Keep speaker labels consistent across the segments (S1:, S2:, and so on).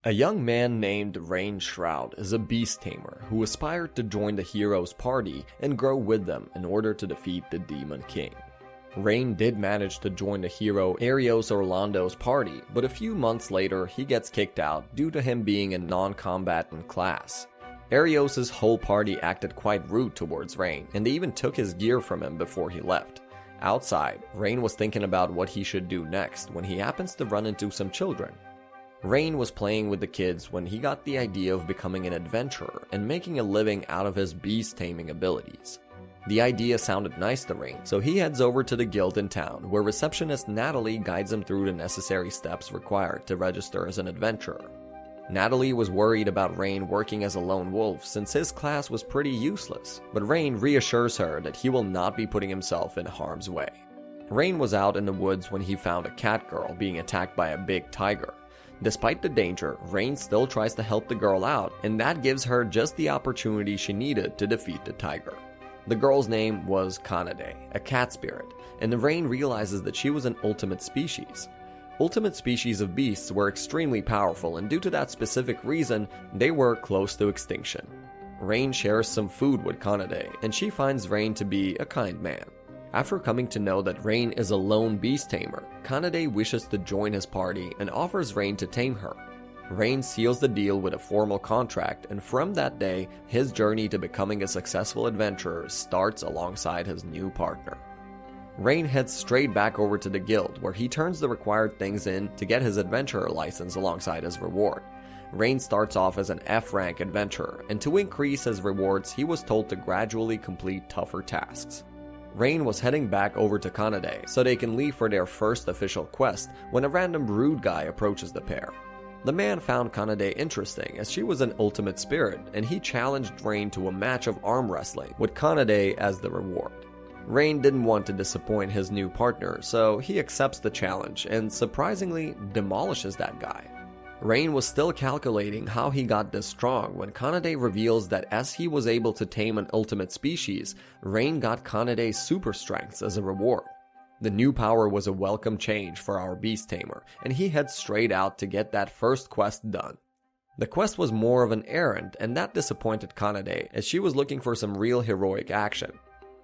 S1: A young man named Rein Shroud is a beast tamer who aspired to join the heroes' party and grow with them in order to defeat the Demon King. Rein did manage to join the hero Arios Orlando's party, but a few months later he gets kicked out due to him being a non-combatant class. Arios' whole party acted quite rude towards Rein, and they even took his gear from him before he left. Outside, Rein was thinking about what he should do next when he happens to run into some children. Rein was playing with the kids when he got the idea of becoming an adventurer and making a living out of his beast taming abilities. The idea sounded nice to Rein, so he heads over to the guild in town where receptionist Natalie guides him through the necessary steps required to register as an adventurer. Natalie was worried about Rein working as a lone wolf since his class was pretty useless, but Rein reassures her that he will not be putting himself in harm's way. Rein was out in the woods when he found a cat girl being attacked by a big tiger. Despite the danger, Rein still tries to help the girl out, and that gives her just the opportunity she needed to defeat the tiger. The girl's name was Kanade, a cat spirit, and Rein realizes that she was an ultimate species. Ultimate species of beasts were extremely powerful, and due to that specific reason, they were close to extinction. Rein shares some food with Kanade, and she finds Rein to be a kind man. After coming to know that Rein is a lone beast tamer, Kanade wishes to join his party and offers Rein to tame her. Rein seals the deal with a formal contract, and from that day, his journey to becoming a successful adventurer starts alongside his new partner. Rein heads straight back over to the guild, where he turns the required things in to get his adventurer license alongside his reward. Rein starts off as an F-rank adventurer, and to increase his rewards, he was told to gradually complete tougher tasks. Rein was heading back over to Kanade so they can leave for their first official quest when a random rude guy approaches the pair. The man found Kanade interesting as she was an ultimate spirit, and he challenged Rein to a match of arm wrestling with Kanade as the reward. Rein didn't want to disappoint his new partner, so he accepts the challenge and surprisingly demolishes that guy. Rein was still calculating how he got this strong when Kanade reveals that as he was able to tame an ultimate species, Rein got Kanade's super strengths as a reward. The new power was a welcome change for our beast tamer, and he heads straight out to get that first quest done. The quest was more of an errand, and that disappointed Kanade as she was looking for some real heroic action.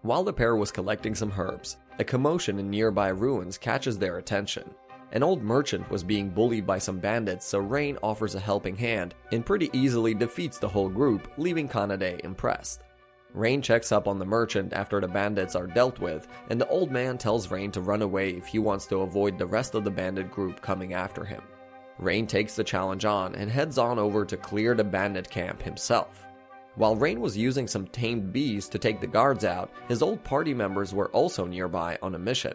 S1: While the pair was collecting some herbs, a commotion in nearby ruins catches their attention. An old merchant was being bullied by some bandits, so Rein offers a helping hand and pretty easily defeats the whole group, leaving Kanade impressed. Rein checks up on the merchant after the bandits are dealt with, and the old man tells Rein to run away if he wants to avoid the rest of the bandit group coming after him. Rein takes the challenge on and heads on over to clear the bandit camp himself. While Rein was using some tamed bees to take the guards out, his old party members were also nearby on a mission.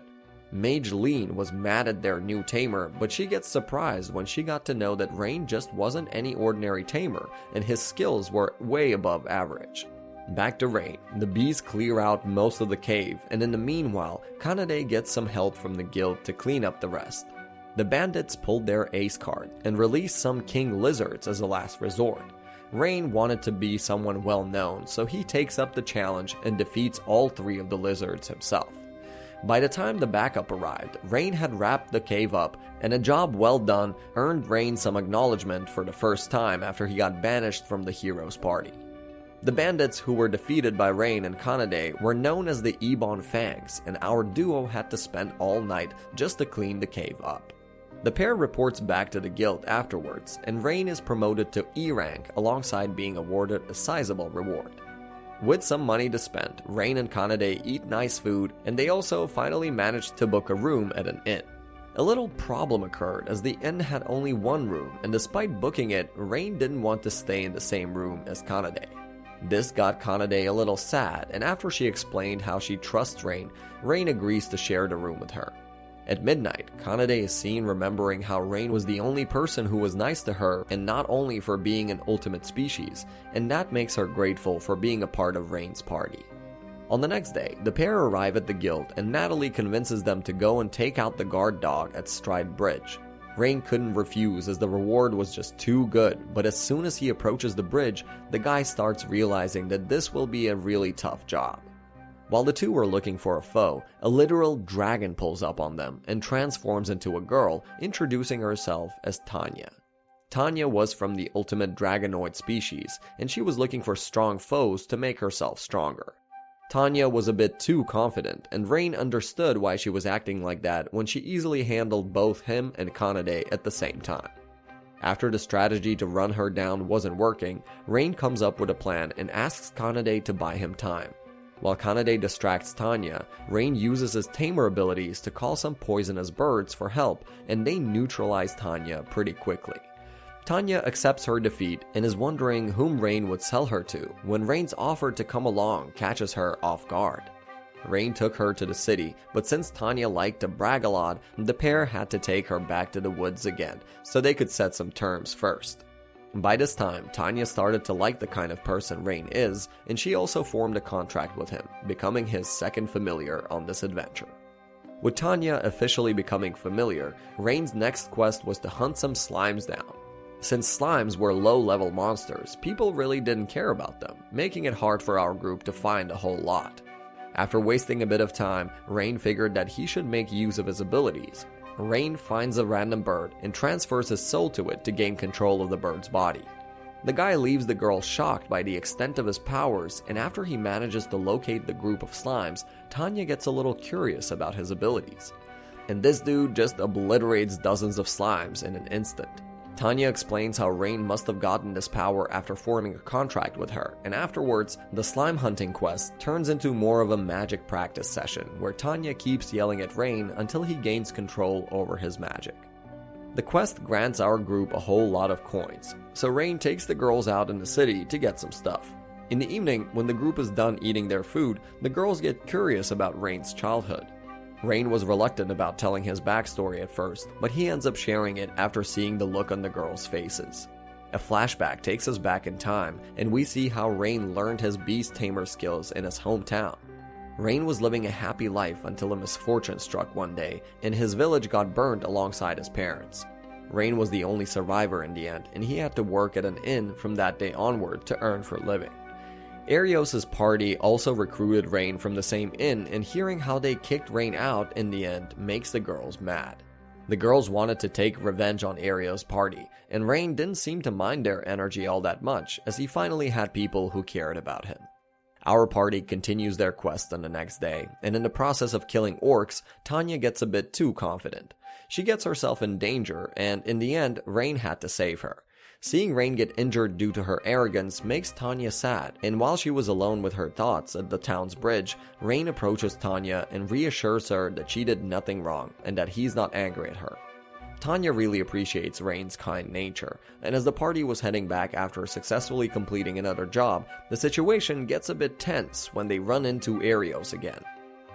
S1: Mage Lean was mad at their new tamer, but she gets surprised when she got to know that Rein just wasn't any ordinary tamer, and his skills were way above average. Back to Rein, the bees clear out most of the cave, and in the meanwhile, Kanade gets some help from the guild to clean up the rest. The bandits pulled their ace card and released some king lizards as a last resort. Rein wanted to be someone well known, so he takes up the challenge and defeats all three of the lizards himself. By the time the backup arrived, Rein had wrapped the cave up, and a job well done earned Rein some acknowledgement for the first time after he got banished from the heroes' party. The bandits who were defeated by Rein and Kanade were known as the Ebon Fangs, and our duo had to spend all night just to clean the cave up. The pair reports back to the guild afterwards, and Rein is promoted to E rank alongside being awarded a sizable reward. With some money to spend, Rein and Kanade eat nice food, and they also finally managed to book a room at an inn. A little problem occurred as the inn had only one room, and despite booking it, Rein didn't want to stay in the same room as Kanade. This got Kanade a little sad, and after she explained how she trusts Rein, Rein agrees to share the room with her. At midnight, Kanade is seen remembering how Rein was the only person who was nice to her, and not only for being an ultimate species, and that makes her grateful for being a part of Rein's party. On the next day, the pair arrive at the guild, and Natalie convinces them to go and take out the guard dog at Stride Bridge. Rein couldn't refuse as the reward was just too good, but as soon as he approaches the bridge, the guy starts realizing that this will be a really tough job. While the two were looking for a foe, a literal dragon pulls up on them and transforms into a girl, introducing herself as Tanya. Tanya was from the ultimate dragonoid species, and she was looking for strong foes to make herself stronger. Tanya was a bit too confident, and Rein understood why she was acting like that when she easily handled both him and Kanade at the same time. After the strategy to run her down wasn't working, Rein comes up with a plan and asks Kanade to buy him time. While Kanade distracts Tanya, Rein uses his Tamer abilities to call some poisonous birds for help, and they neutralize Tanya pretty quickly. Tanya accepts her defeat and is wondering whom Rein would sell her to when Rein's offer to come along catches her off guard. Rein took her to the city, but since Tanya liked to brag a lot, the pair had to take her back to the woods again so they could set some terms first. By this time, Tanya started to like the kind of person Rein is, and she also formed a contract with him, becoming his second familiar on this adventure. With Tanya officially becoming familiar, Rein's next quest was to hunt some slimes down. Since slimes were low-level monsters, people really didn't care about them, making it hard for our group to find a whole lot. After wasting a bit of time, Rein figured that he should make use of his abilities. Rein finds a random bird and transfers his soul to it to gain control of the bird's body. The guy leaves the girl shocked by the extent of his powers, and after he manages to locate the group of slimes, Tanya gets a little curious about his abilities. And this dude just obliterates dozens of slimes in an instant. Tanya explains how Rein must have gotten this power after forming a contract with her, and afterwards, the slime hunting quest turns into more of a magic practice session where Tanya keeps yelling at Rein until he gains control over his magic. The quest grants our group a whole lot of coins, so Rein takes the girls out in the city to get some stuff. In the evening, when the group is done eating their food, the girls get curious about Rein's childhood. Rein was reluctant about telling his backstory at first, but he ends up sharing it after seeing the look on the girls' faces. A flashback takes us back in time, and we see how Rein learned his beast tamer skills in his hometown. Rein was living a happy life until a misfortune struck one day, and his village got burned alongside his parents. Rein was the only survivor in the end, and he had to work at an inn from that day onward to earn for a living. Arios' party also recruited Rein from the same inn, and hearing how they kicked Rein out in the end makes the girls mad. The girls wanted to take revenge on Arios' party, and Rein didn't seem to mind their energy all that much, as he finally had people who cared about him. Our party continues their quest on the next day, and in the process of killing orcs, Tanya gets a bit too confident. She gets herself in danger, and in the end, Rein had to save her. Seeing Rein get injured due to her arrogance makes Tanya sad, and while she was alone with her thoughts at the town's bridge, Rein approaches Tanya and reassures her that she did nothing wrong and that he's not angry at her. Tanya really appreciates Rein's kind nature, and as the party was heading back after successfully completing another job, the situation gets a bit tense when they run into Arios again.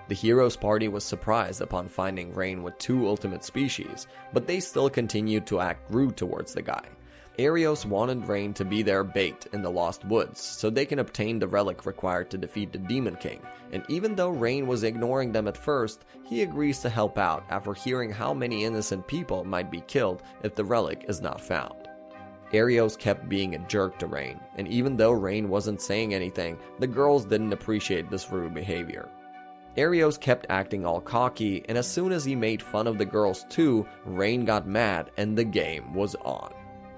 S1: The hero's party was surprised upon finding Rein with two ultimate species, but they still continued to act rude towards the guy. Arios wanted Rein to be their bait in the Lost Woods, so they can obtain the relic required to defeat the Demon King, and even though Rein was ignoring them at first, he agrees to help out after hearing how many innocent people might be killed if the relic is not found. Arios kept being a jerk to Rein, and even though Rein wasn't saying anything, the girls didn't appreciate this rude behavior. Arios kept acting all cocky, and as soon as he made fun of the girls too, Rein got mad and the game was on.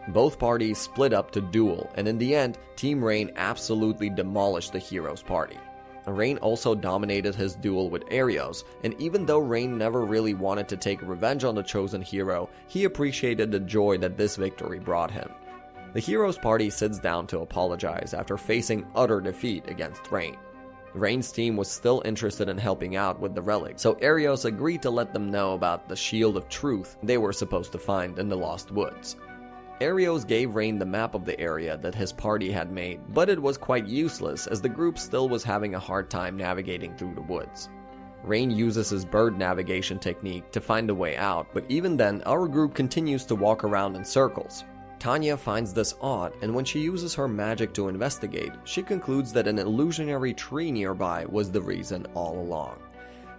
S1: Both parties split up to duel, and in the end, Team Rein absolutely demolished the hero's party. Rein also dominated his duel with Arios, and even though Rein never really wanted to take revenge on the chosen hero, he appreciated the joy that this victory brought him. The hero's party sits down to apologize after facing utter defeat against Rein. Rein's team was still interested in helping out with the relic, so Arios agreed to let them know about the Shield of Truth they were supposed to find in the Lost Woods. Arios gave Rein the map of the area that his party had made, but it was quite useless as the group still was having a hard time navigating through the woods. Rein uses his bird navigation technique to find a way out, but even then, our group continues to walk around in circles. Tanya finds this odd, and when she uses her magic to investigate, she concludes that an illusionary tree nearby was the reason all along.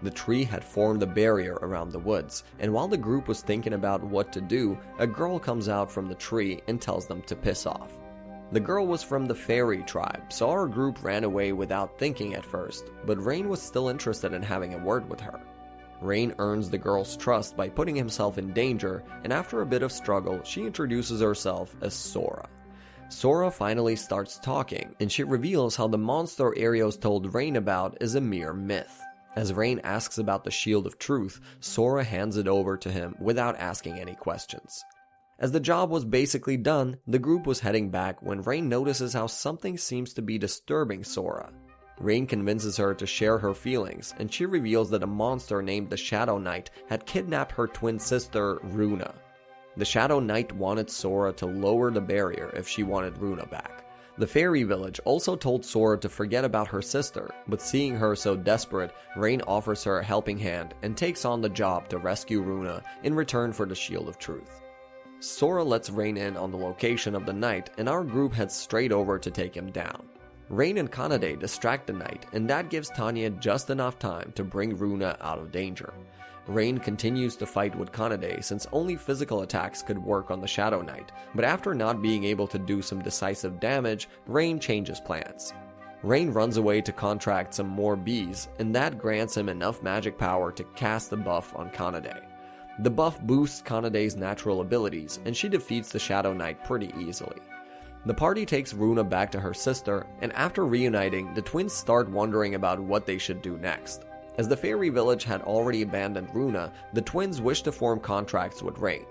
S1: The tree had formed a barrier around the woods, and while the group was thinking about what to do, a girl comes out from the tree and tells them to piss off. The girl was from the fairy tribe, so our group ran away without thinking at first, but Rein was still interested in having a word with her. Rein earns the girl's trust by putting himself in danger, and after a bit of struggle, she introduces herself as Sora. Sora finally starts talking, and she reveals how the monster Arios told Rein about is a mere myth. As Rein asks about the Shield of Truth, Sora hands it over to him without asking any questions. As the job was basically done, the group was heading back when Rein notices how something seems to be disturbing Sora. Rein convinces her to share her feelings, and she reveals that a monster named the Shadow Knight had kidnapped her twin sister, Runa. The Shadow Knight wanted Sora to lower the barrier if she wanted Runa back. The fairy village also told Sora to forget about her sister, but seeing her so desperate, Rein offers her a helping hand and takes on the job to rescue Runa in return for the Shield of Truth. Sora lets Rein in on the location of the knight, and our group heads straight over to take him down. Rein and Kanade distract the knight, and that gives Tanya just enough time to bring Runa out of danger. Rein continues to fight with Kanade since only physical attacks could work on the Shadow Knight, but after not being able to do some decisive damage, Rein changes plans. Rein runs away to contract some more bees, and that grants him enough magic power to cast a buff on Kanade. The buff boosts Kanade's natural abilities, and she defeats the Shadow Knight pretty easily. The party takes Runa back to her sister, and after reuniting, the twins start wondering about what they should do next. As the fairy village had already abandoned Runa, the twins wished to form contracts with Rein.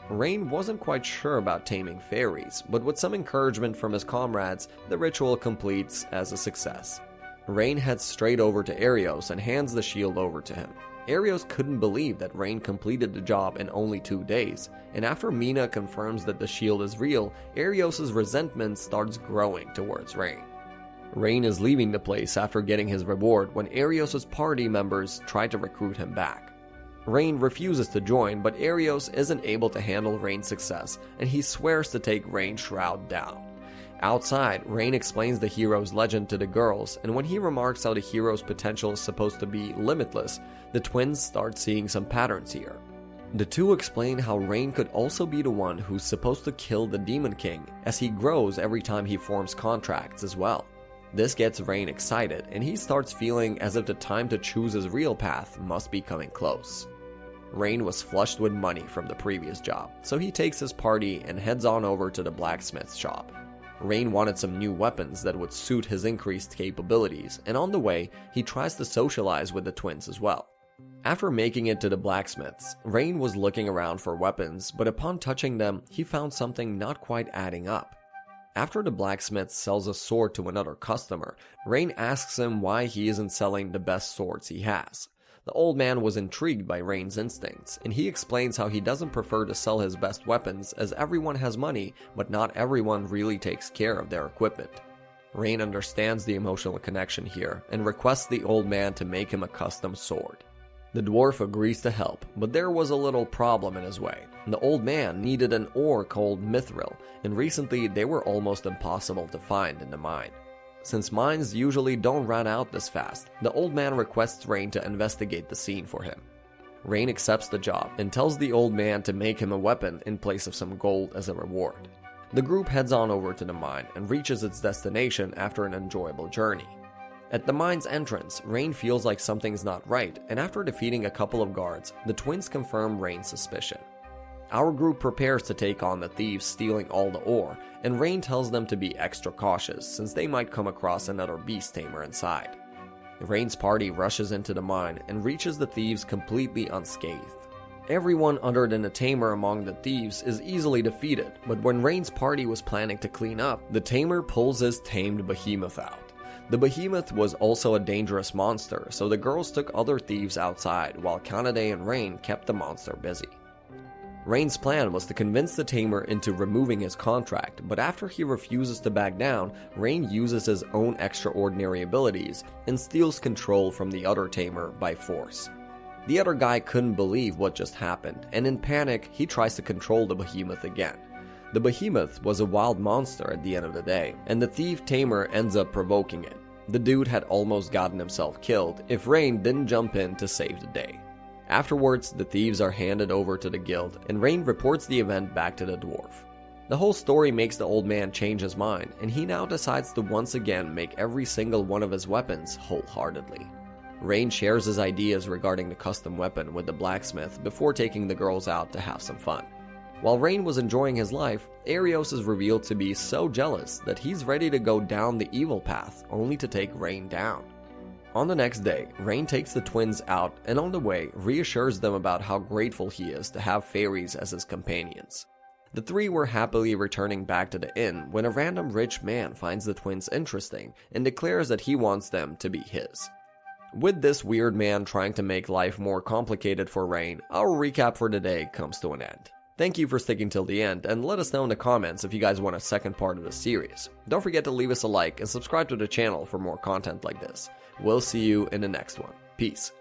S1: Rein wasn't quite sure about taming fairies, but with some encouragement from his comrades, the ritual completes as a success. Rein heads straight over to Arios and hands the shield over to him. Arios couldn't believe that Rein completed the job in only 2 days, and after Mina confirms that the shield is real, Arios' resentment starts growing towards Rein. Rein is leaving the place after getting his reward when Arios' party members try to recruit him back. Rein refuses to join, but Arios isn't able to handle Rein's success, and he swears to take Rein Shroud down. Outside, Rein explains the hero's legend to the girls, and when he remarks how the hero's potential is supposed to be limitless, the twins start seeing some patterns here. The two explain how Rein could also be the one who's supposed to kill the Demon King, as he grows every time he forms contracts as well. This gets Rein excited, and he starts feeling as if the time to choose his real path must be coming close. Rein was flushed with money from the previous job, so he takes his party and heads on over to the blacksmith's shop. Rein wanted some new weapons that would suit his increased capabilities, and on the way, he tries to socialize with the twins as well. After making it to the blacksmith's, Rein was looking around for weapons, but upon touching them, he found something not quite adding up. After the blacksmith sells a sword to another customer, Rein asks him why he isn't selling the best swords he has. The old man was intrigued by Rein's instincts, and he explains how he doesn't prefer to sell his best weapons as everyone has money, but not everyone really takes care of their equipment. Rein understands the emotional connection here, and requests the old man to make him a custom sword. The dwarf agrees to help, but there was a little problem in his way. The old man needed an ore called mithril, and recently they were almost impossible to find in the mine. Since mines usually don't run out this fast, the old man requests Rein to investigate the scene for him. Rein accepts the job and tells the old man to make him a weapon in place of some gold as a reward. The group heads on over to the mine and reaches its destination after an enjoyable journey. At the mine's entrance, Rein feels like something's not right, and after defeating a couple of guards, the twins confirm Rein's suspicion. Our group prepares to take on the thieves stealing all the ore, and Rein tells them to be extra cautious since they might come across another beast tamer inside. Rein's party rushes into the mine and reaches the thieves completely unscathed. Everyone other than the tamer among the thieves is easily defeated, but when Rein's party was planning to clean up, the tamer pulls his tamed behemoth out. The behemoth was also a dangerous monster, so the girls took other thieves outside while Kanade and Rein kept the monster busy. Rein's plan was to convince the tamer into removing his contract, but after he refuses to back down, Rein uses his own extraordinary abilities and steals control from the other tamer by force. The other guy couldn't believe what just happened, and in panic, he tries to control the behemoth again. The behemoth was a wild monster at the end of the day, and the thief tamer ends up provoking it. The dude had almost gotten himself killed if Rein didn't jump in to save the day. Afterwards, the thieves are handed over to the guild, and Rein reports the event back to the dwarf. The whole story makes the old man change his mind, and he now decides to once again make every single one of his weapons wholeheartedly. Rein shares his ideas regarding the custom weapon with the blacksmith before taking the girls out to have some fun. While Rein was enjoying his life, Arios is revealed to be so jealous that he's ready to go down the evil path only to take Rein down. On the next day, Rein takes the twins out and on the way reassures them about how grateful he is to have fairies as his companions. The three were happily returning back to the inn when a random rich man finds the twins interesting and declares that he wants them to be his. With this weird man trying to make life more complicated for Rein, our recap for today comes to an end. Thank you for sticking till the end, and let us know in the comments if you guys want a second part of the series. Don't forget to leave us a like and subscribe to the channel for more content like this. We'll see you in the next one. Peace.